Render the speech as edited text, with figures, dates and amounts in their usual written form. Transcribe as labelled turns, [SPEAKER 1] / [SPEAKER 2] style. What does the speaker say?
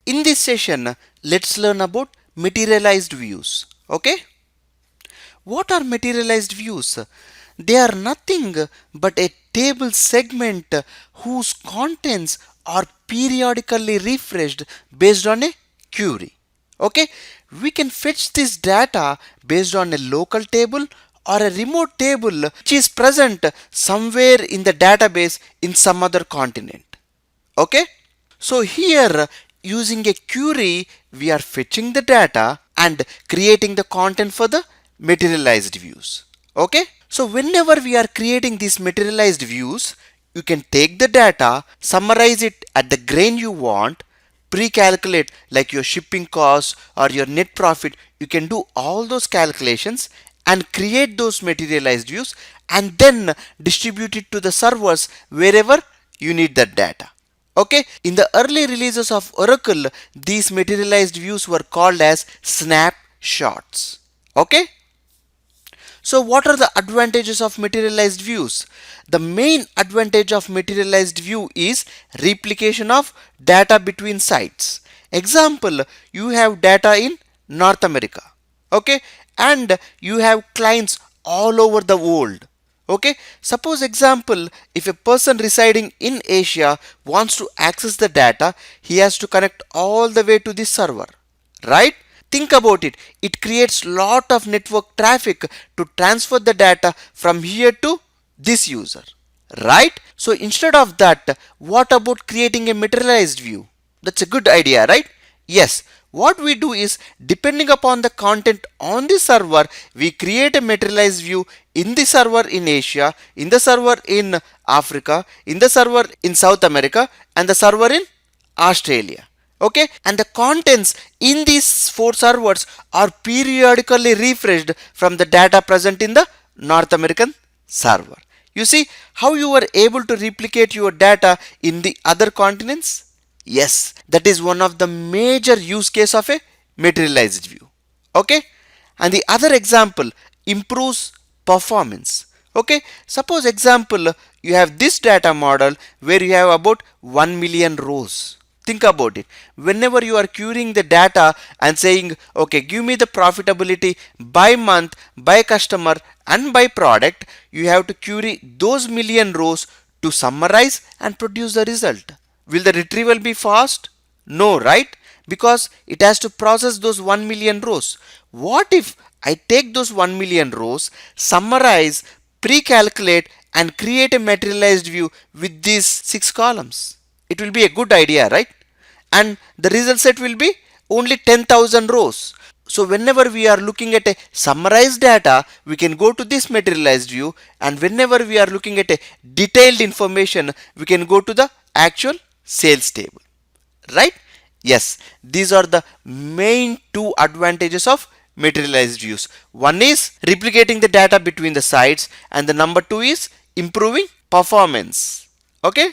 [SPEAKER 1] In this session, let's learn about materialized views. Okay? What are materialized views? They are nothing but a table segment whose contents are periodically refreshed based on a query. Okay? We can fetch this data based on a local table or a remote table which is present somewhere in the database in some other continent. Okay? So here using a query we are fetching the data and creating the content for the materialized views. Okay? So whenever we are creating these materialized views, you can take the data, summarize it at the grain you want, pre-calculate like your shipping cost or your net profit. You can do all those calculations and create those materialized views and then distribute it to the servers wherever you need that data. Okay, in the early releases of Oracle, these materialized views were called as snapshots. Okay, so what are the advantages of materialized views? The main advantage of materialized view is replication of data between sites. Example, you have data in North America, okay, and you have clients all over the world. Okay, suppose example, if a person residing in Asia wants to access the data, he has to connect all the way to the server, right? Think about it. It creates lot of network traffic to transfer the data from here to this user, right? So instead of that, what about creating a materialized view? That's a good idea, right? Yes. What we do is, depending upon the content on the server, we create a materialized view in the server in Asia, in the server in Africa, in the server in South America, and the server in Australia. Okay, and the contents in these four servers are periodically refreshed from the data present in the North American server. You see how you were able to replicate your data in the other continents? Yes, that is one of the major use case of a materialized view. Okay, and the other example, improves performance. Okay, suppose example, you have this data model where you have about 1 million rows. Think about it. Whenever you are querying the data and saying, okay, give me the profitability by month, by customer, and by product, you have to query those million rows to summarize and produce the result. Will the retrieval be fast? No, right? Because it has to process those 1 million rows. What if I take those 1 million rows, summarize, pre-calculate, and create a materialized view with these 6 columns? It will be a good idea, right? And the result set will be only 10,000 rows. So whenever we are looking at a summarized data, we can go to this materialized view, and whenever we are looking at a detailed information, we can go to the actual sales table, right? Yes, these are the main two advantages of materialized views. One is replicating the data between the sites, and the number two is improving performance. Okay.